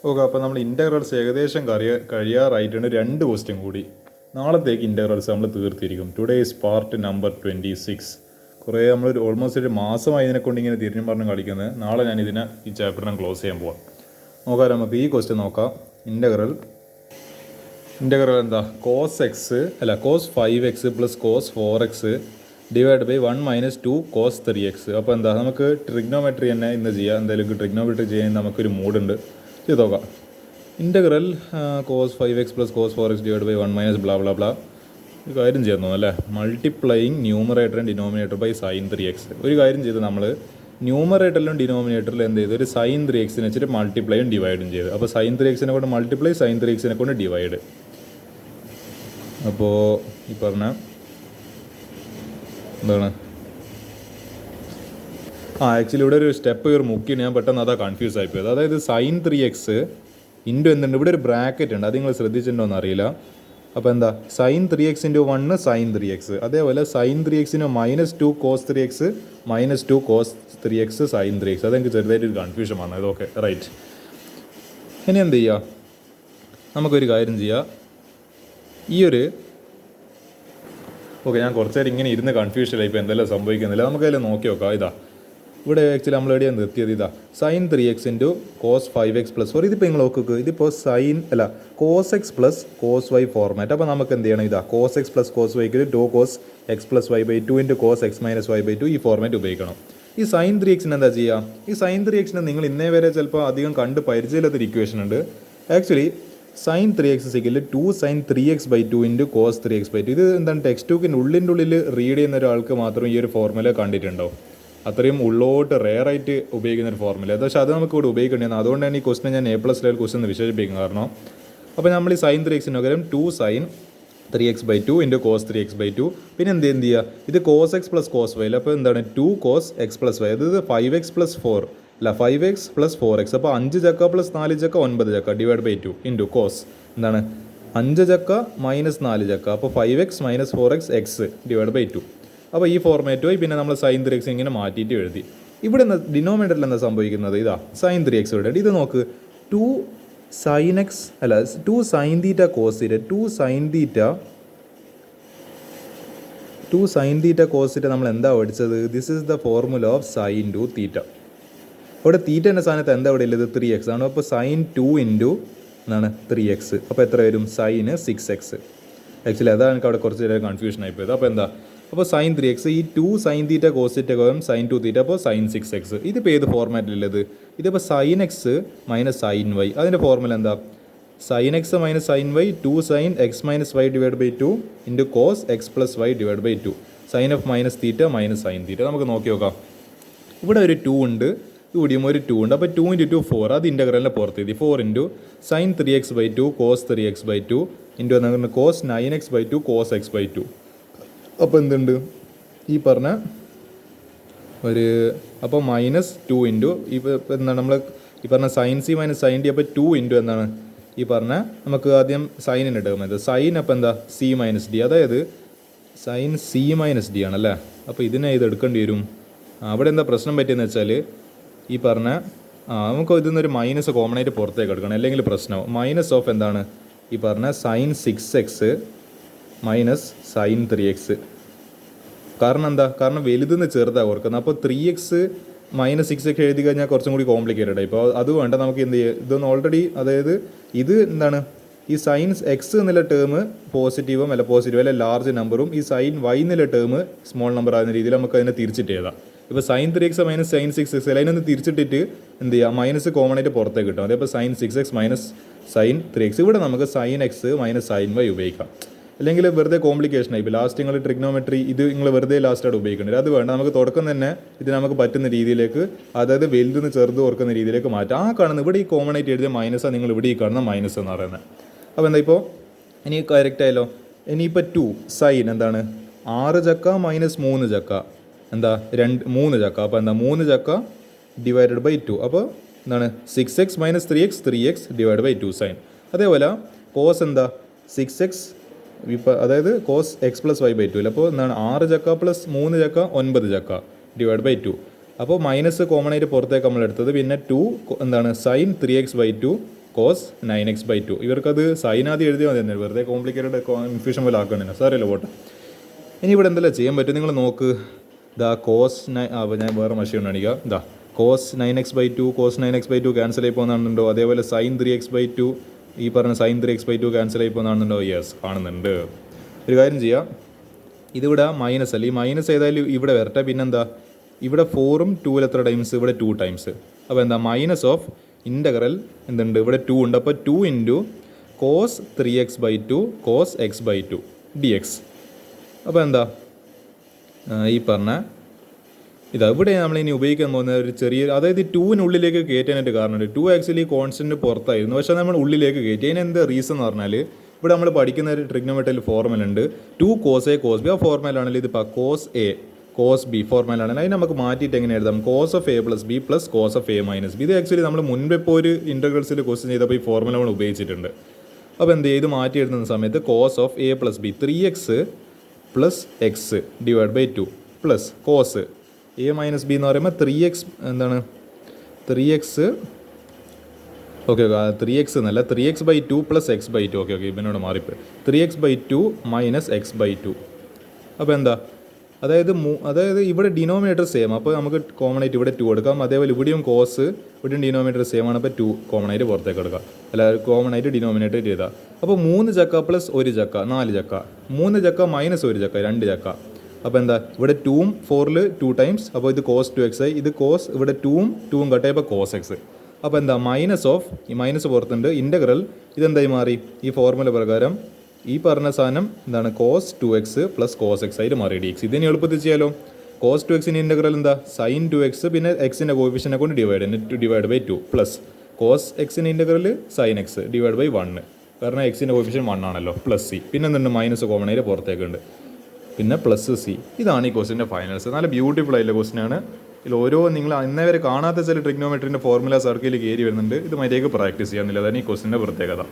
Okay, അപ്പോൾ നമ്മൾ integrals ഏകദേശം കഴിയാറായിട്ടുണ്ട്. 2 ക്വസ്റ്റ്യൻ കൂടി. നാളത്തേക്ക് ഇൻ്റഗ്രൽസ് നമ്മൾ തീർത്തിരിക്കും. Today is part number 26. കുറേ നമ്മൾ ഓൾമോസ്റ്റ് ഒരു മാസമായി ഇതിനെക്കൊണ്ട് ഇങ്ങനെ തിരിഞ്ഞും പറഞ്ഞ് കളിക്കുന്നത്. നാളെ ഞാൻ ഈ ചാപ്റ്ററിനെ ക്ലോസ് ചെയ്യാൻ പോവാം. നോക്കാം, നമുക്ക് ഈ ക്വസ്റ്റ്യൻ നോക്കാം. ഇൻ്റഗ്രൽ എന്താ? Cos 5x plus cos 4x divide by 1 minus 2 cos 3x. അപ്പോൾ എന്താ, നമുക്ക് ട്രിഗ്നോമെട്രി തന്നെ ഇന്ന് ചെയ്യാം. എന്തായാലും ട്രിഗ്നോമെട്രി ചെയ്യാൻ നമുക്കൊരു മൂഡുണ്ട്. ചെയ്ത് നോക്കാം. Integral cos 5x plus cos 4x divide by 1 minus blah blah blah. ഒരു കാര്യം ചെയ്യാൻ തോന്നുന്നു അല്ലേ? Multiplying numerator and denominator by sine 3x. ഒരു കാര്യം ചെയ്ത് നമ്മൾ ന്യൂമറേറ്ററിലും ഡിനോമിനേറ്ററിലും എന്ത് ചെയ്തു? ഒരു സൈൻ 3x വെച്ചിട്ട് മൾട്ടിപ്ലൈയും ഡിവൈഡും ചെയ്തു. അപ്പോൾ സൈൻ 3x കൊണ്ട് മൾട്ടിപ്ലൈ, സൈൻ 3x കൊണ്ട് ഡിവൈഡ്. അപ്പോൾ ഈ പറഞ്ഞ എന്താണ് ആക്ച്വലി ഇവിടെ ഒരു സ്റ്റെപ്പ് മുക്കി ഞാൻ പെട്ടെന്ന് അതാ കൺഫ്യൂസ് ആയിപ്പോയത്. അതായത് സൈൻ 3x ഇൻറ്റു എന്തുണ്ട്, ഇവിടെ ഒരു ബ്രാക്കറ്റ് ഉണ്ട്. അത് നിങ്ങൾ ശ്രദ്ധിച്ചിട്ടുണ്ടോ എന്ന് അറിയില്ല. അപ്പോൾ എന്താ, sign 3x into 1 sine 3x. അതേപോലെ sine 3x minus 2 cos 3x minus 2 cos 3x sine 3x. അതെനിക്ക് ചെറുതായിട്ടൊരു കൺഫ്യൂഷൻ വന്നത്. ഇതൊക്കെ റൈറ്റ്. ഇനി എന്ത് ചെയ്യുക, നമുക്കൊരു കാര്യം ചെയ്യാം. ഓക്കെ, ഞാൻ കുറച്ച് നേരം ഇങ്ങനെ ഇരുന്ന് കൺഫ്യൂഷനായി. ഇപ്പോൾ എന്തെല്ലാം സംഭവിക്കുന്നില്ല. നമുക്കതിൽ നോക്കി നോക്കാം. ഇതാ ഇവിടെ ആക്ച്വലി നമ്മൾ എവിടെയാണ് നിർത്തിയത്? ഇതാ sign 3x into cos 5x plus 4. ഇതിപ്പോൾ നിങ്ങൾ നോക്കുക, ഇതിപ്പോൾ cos X plus cos Y format. അപ്പോൾ നമുക്ക് എന്ത് ചെയ്യണം? ഇതാ കോസ് എക്സ് പ്ലസ് കോസ് വൈക്ക് 2 cos X plus Y by 2 into cos X minus Y by 2 ഈ ഫോർമാറ്റ് ഉപയോഗിക്കണം. ഈ സൈൻ 3x എന്താ ചെയ്യുക? ഈ സൈൻ 3x നിങ്ങൾ ഇന്നേ വരെ ചിലപ്പോൾ അധികം കണ്ട് പരിചയമില്ലാത്തൊരു ഇക്വേഷൻ ഉണ്ട്. Actually sine 3x = 2 sine 3x by 2 into cos 3x by 2. ഇത് എന്താണ്, ടെക്സ്റ്റ് ബുക്കിൻ്റെ ഉള്ളിൽ റീഡ് ചെയ്യുന്ന ഒരാൾക്ക് മാത്രം ഈ ഒരു ഫോർമുല കണ്ടിട്ടുണ്ടോ? അത്രയും ഉള്ളോട്ട് റെയറായിട്ട് ഉപയോഗിക്കുന്ന ഒരു ഫോർമുല. പക്ഷേ അത് നമുക്ക് ഇവിടെ ഉപയോഗിക്കേണ്ടതാണ്. അതുകൊണ്ടാണ് ഈ ക്വസ്റ്റിനെ ഞാൻ A+ ലെവൽ ക്വസ്റ്റൻ എന്ന് വിശേഷിപ്പിക്കുന്നത്. കാരണം അപ്പോൾ നമ്മൾ ഈ സൈൻ 3x പകരം 2 sine 3x by 2 into cos 3x by 2. പിന്നെ എന്ത് ചെയ്യുക, ഇത് cos X plus cos Y. അപ്പോൾ എന്താണ്, 2 കോസ് എക്സ് പ്ലസ് വൈ. അതായത് 5x plus 5x plus 4x. അപ്പോൾ 5 ചക്ക പ്ലസ് 4 ചക്ക 9 ചക്ക ഡിവൈഡ് ബൈ 2 ഇൻറ്റു കോസ് എന്താണ് 5 ചക്ക മൈനസ് 4 ചക്ക. അപ്പോൾ 5x minus 4x X divide by 2. അപ്പോൾ ഈ ഫോർമാറ്റുമായി പിന്നെ നമ്മൾ സൈൻ 3x ഇങ്ങനെ മാറ്റിയിട്ട് എഴുതി. ഇവിടെ ഡിനോമിനേറ്ററിൽ എന്താ സംഭവിക്കുന്നത്? ഇതാ സൈൻ 3x ഇവിടെ. ഇത് നോക്ക്, 2 sine theta cos theta 2 sine theta cos theta നമ്മൾ എന്താ പഠിച്ചത്? This is the formula of sine 2 theta. അവിടെ തീറ്റ എന്ന സ്ഥാനത്ത് എന്താ ഇവിടെ ഉള്ളത്? 3x ആണ്. അപ്പോൾ സൈൻ 2 ഇൻറ്റു എന്താണ് 3x. അപ്പോൾ എത്ര വരും? Sign 6x. ആക്ച്വലി അതാണ് എനിക്ക് അവിടെ കുറച്ച് നേരം കൺഫ്യൂഷൻ ആയിപ്പോയത്. അപ്പോൾ എന്താ, അപ്പോൾ സൈൻ 3x ഈ 2 sine theta cos theta sine 2 theta, അപ്പോൾ സൈൻ 6x. ഇതിപ്പോൾ ഏത് ഫോർമാറ്റിലുള്ളത്? ഇതിപ്പോൾ sine X minus sine Y. അതിൻ്റെ ഫോർമുല എന്താ? Sine X minus sine Y 2 sine X minus Y divide by 2 into cos X plus Y divide by 2 sine of minus theta minus sine theta. നമുക്ക് നോക്കി നോക്കാം. ഇവിടെ ഒരു 2 ഉണ്ട്, ഇവിടെയും ഒരു 2 ഉണ്ട്. അപ്പോൾ 2 ഇൻറ്റു 2 4. അത് ഇൻ്റഗ്രലിൻ്റെ പുറത്ത് എഴുതി. 4 into sine 3x by 2 cos 3x by 2 into എന്താണ് cos 9x by 2 cos x by 2. അപ്പോൾ എന്തുണ്ട് ഈ പറഞ്ഞ അപ്പോൾ മൈനസ് 2 ഇൻറ്റു എന്താണ് നമ്മൾ ഈ പറഞ്ഞ sine C minus sine D. അപ്പോൾ 2 ഇൻറ്റു എന്താണ് ഈ പറഞ്ഞ നമുക്ക് ആദ്യം സൈനിന് എടുക്കുന്നത് സൈൻ. അപ്പോൾ എന്താ സി മൈനസ് ഡി, അതായത് സൈൻ സി മൈനസ് ഡി ആണല്ലേ. അപ്പോൾ ഇതിനെ ഇത് എടുക്കേണ്ടി വരും. അവിടെ എന്താ പ്രശ്നം പറ്റിയെന്ന് വെച്ചാൽ ഈ പറഞ്ഞ നമുക്ക് ഇതിൽ നിന്നൊരു മൈനസ് കോമൺ ആയിട്ട് പുറത്തേക്ക് എടുക്കണം, അല്ലെങ്കിൽ പ്രശ്നം. മൈനസ് ഓഫ് എന്താണ് ഈ പറഞ്ഞ sign 6x minus sign 3x. കാരണം എന്താ, കാരണം വലുതെന്ന് ചെറുതാണ് ഓർക്കുന്നത്. അപ്പോൾ 3x മൈനസ് 6x എഴുതി കഴിഞ്ഞാൽ കുറച്ചും കൂടി കോംപ്ലിക്കേറ്റഡ് ആയി. ഇപ്പോൾ അത് വേണ്ട, നമുക്ക് എന്ത് ചെയ്യുക, ഇതൊന്ന് ഓൾറെഡി, അതായത് ഇത് എന്താണ് ഈ സൈൻ എക്സ് എന്നുള്ള ടേം പോസിറ്റീവും അല്ല ലാർജ് നമ്പറും ഈ സൈൻ വൈ എന്നുള്ള ടേം സ്മോൾ നമ്പർ ആകുന്ന രീതിയിൽ നമുക്ക് അതിനെ തിരിച്ചിട്ട് എഴുതാം. ഇപ്പോൾ sign 3x minus sign 6x അതിനൊന്ന് തിരിച്ചിട്ടിട്ട് എന്ത് ചെയ്യുക, മൈനസ് കോമൺ ആയിട്ട് പുറത്തേക്ക് കിട്ടും. അതേപോലെ sign 6x minus sign 3x. ഇവിടെ നമുക്ക് sine X minus sine Y ഉപയോഗിക്കാം. അല്ലെങ്കിൽ വെറുതെ കോംപ്ലിക്കേഷൻ ആയി. ഇപ്പോൾ ലാസ്റ്റ് നിങ്ങൾ ട്രിഗ്നോമെട്രി ഇത് നിങ്ങൾ വെറുതെ ലാസ്റ്റായിട്ട് ഉപയോഗിക്കേണ്ടത്. അത് വേണ്ട, നമുക്ക് തുടക്കം തന്നെ ഇത് നമുക്ക് പറ്റുന്ന രീതിയിലേക്ക്, അതായത് വലുതെന്ന് ചെറുത് ഓർക്കുന്ന രീതിയിലേക്ക് മാറ്റാം. ആ കാണുന്ന ഇവിടെ ഈ കോമൺ ആയിട്ട് എഴുതിയ മൈനസാണ് നിങ്ങൾ ഇവിടെ ഈ കാണുന്ന മൈനസ് എന്ന് പറയുന്നത്. അപ്പോൾ എന്താ ഇപ്പോൾ ഇനി കറക്റ്റ് ആയല്ലോ. ഇനിയിപ്പോൾ 2 സൈൻ എന്താണ് 6 ചക്ക മൈനസ് 3 ചക്ക എന്താ 3 ചക്ക. അപ്പോൾ എന്താ 3 ചക്ക ഡിവൈഡഡ് ബൈ 2. അപ്പോൾ എന്താണ് 6x minus 3x divide by 2 sine. അതേപോലെ കോസ് എന്താ 6x ഇപ്പോൾ അതായത് cos X plus Y by 2. അപ്പോൾ എന്താണ് 6 ചക്ക പ്ലസ് 3 ചക്ക 9 ചക്ക ഡിവൈഡ് ബൈ 2. അപ്പോൾ മൈനസ് കോമൺ ആയിട്ട് പുറത്തേക്ക് നമ്മൾ എടുത്തത്. പിന്നെ 2 എന്താണ് sine 3x by 2 cos 9x/2. ഇവർക്കത് സൈൻ ആദ്യം എഴുതിയാൽ മതി തന്നെ, വെറുതെ കോംപ്ലിക്കേറ്റഡ് കൺഫ്യൂഷൻ പോലെ ആക്കണേ, സാരമില്ല പോട്ടെ. ഇനി ഇവിടെ എന്തെല്ലാം ചെയ്യാൻ പറ്റും നിങ്ങൾ നോക്ക്. ദാ കോസ് ഞാൻ വേറെ മഷീൻ കാണിക്കാം. ദാ cos 9x/2 cos 9x/2 cancel ആയി പോകുന്നുണ്ടോ? അതേപോലെ സൈൻ 3x/2 ഈ പറഞ്ഞ സൈൻ 3x/2 ക്യാൻസൽ ആയി പോകുന്നുണ്ടോ? യെസ്, കാണുന്നുണ്ട്. ഒരു കാര്യം ചെയ്യാം, ഇതിവിടെ മൈനസ് അല്ല, ഈ മൈനസ് ഏതായാലും ഇവിടെ വരട്ടെ. പിന്നെന്താ, ഇവിടെ 4ഉം 2ൽ എത്ര ടൈംസ്? ഇവിടെ 2 ടൈംസ്. അപ്പോൾ എന്താ, മൈനസ് ഓഫ് ഇൻ്റഗ്രൽ എന്തുണ്ട്, ഇവിടെ 2 ഉണ്ട്. അപ്പോൾ 2 into cos 3x/2 cos x/2 dx. അപ്പോൾ എന്താ, ഈ പറഞ്ഞ ഇതാ ഇവിടെ നമ്മളിനി ഉപയോഗിക്കാൻ പോകുന്ന ഒരു ചെറിയ, അതായത് 2-നുള്ളിലേക്ക് കയറ്റാനായിട്ട് കാരണമുണ്ട്. 2 ആക്ച്വലി കോൺസ്റ്റൻറ്റ് പുറത്തായിരുന്നു, പക്ഷേ നമ്മൾ ഉള്ളിലേക്ക് കയറ്റി. അതിന് എന്താ റീസൺ എന്ന് പറഞ്ഞാൽ, ഇവിടെ നമ്മൾ പഠിക്കുന്ന ഒരു ട്രിഗ്നോമെട്രിയിൽ ഫോർമുല ഉണ്ട്, 2 കോസ് എ കോസ് ബി. ആ ഫോർമുല ആണെങ്കിൽ ഇതിപ്പോൾ cos A cos B formula ആണെങ്കിൽ അതിന് നമുക്ക് മാറ്റിയിട്ട് എങ്ങനെ എഴുതാം? Cos of A plus B plus cos of A minus B. ഇത് ആക്ച്വലി നമ്മൾ മുൻപ് ഇപ്പോൾ ഒരു ഇൻ്റർഗ്രൽസിൽ ക്വസ്റ്റ്യൻ ചെയ്തപ്പോൾ ഈ ഫോർമുല നമ്മൾ ഉപയോഗിച്ചിട്ടുണ്ട്. അപ്പോൾ എന്ത് ചെയ്ത് മാറ്റി എഴുതുന്ന സമയത്ത് cos of A plus B 3x plus X divide by 2 plus cos A minus B എന്ന് പറയുമ്പോൾ 3x എന്താണ് 3x ഓക്കെ 3x എന്നല്ല 3x/2 പ്ലസ് x/2. ഓക്കെ ഇവനോട് മാറിപ്പോയി 3x/2 മൈനസ് x/2. അപ്പോൾ എന്താ, അതായത് ഇവിടെ ഡിനോമിനേറ്റർ സെയിം, അപ്പോൾ നമുക്ക് കോമൺ ആയിട്ട് ഇവിടെ 2 എടുക്കാം. അതേപോലെ ഇവിടെയും കോസ് ഇവിടെയും ഡിനോമിനേറ്റർ സെയിം ആണ്, അപ്പോൾ 2 കോമൺ ആയിട്ട് പുറത്തേക്ക് എടുക്കാം. അല്ല കോമൺ ആയിട്ട് ഡിനോമിനേറ്റർ ചെയ്താൽ അപ്പോൾ 3 ചക്ക പ്ലസ് 1 ചക്ക 4 ചക്ക, 3 ചക്ക മൈനസ് 1 ചക്ക 2 ചക്ക. അപ്പോൾ എന്താ, ഇവിടെ 2ഉം 4ൽ 2 ടൈംസ്, അപ്പോൾ ഇത് കോസ് 2x ആയി. ഇത് കോസ് ഇവിടെ 2ഉം കട്ടയപ്പോൾ കോസ് എക്സ്. അപ്പോൾ എന്താ, മൈനസ് ഓഫ് ഈ മൈനസ് പുറത്തുണ്ട്, ഇൻ്റഗ്രൽ ഇതെന്തായി മാറി, ഈ ഫോർമുല പ്രകാരം ഈ പറഞ്ഞ സാധനം എന്താണ്, cos 2x plus cos X ആയിട്ട് മാറി dx. ഇതിന് എളുപ്പത്തിൽ ചെയ്യാലോ. കോസ് 2xൻ്റെ ഇൻ്റഗ്രൽ എന്താ, സൈൻ 2x പിന്നെ എക്സിൻ്റെ കോഫിഷ്യനെ കൊണ്ട് ഡിവൈഡ് ബൈ 2 പ്ലസ് കോസ് എക്സിൻ്റെ integral sine X divide by 1, കാരണം എക്സിൻ്റെ കോഫിഷ്യൻ 1 ആണല്ലോ, പ്ലസ് സി. പിന്നെ എന്തുണ്ട്, മൈനസ് കോമൺ ആയിട്ട് പുറത്തേക്കുണ്ട്, പിന്നെ പ്ലസ് സി. ഇതാണ് ഈ ക്വസ്റ്റിൻ്റെ ഫൈനൽസ്. നല്ല ബ്യൂട്ടിഫുൾ ആയിട്ടുള്ള ക്വസ്റ്റിനാണ്. ഇതിൽ ഓരോ നിങ്ങൾ ഇന്നേ വരെ കാണാത്ത ചില ട്രിഗ്നോമെട്രിൻ്റെ ഫോർമുല സർക്കിളിൽ കയറി വരുന്നുണ്ട്. ഇത് മര്യാദയ്ക്ക് പ്രാക്ടീസ് ചെയ്യാമെന്നില്ല, അതാണ് ഈ ക്വസ്റ്റിൻ്റെ പ്രത്യേകത.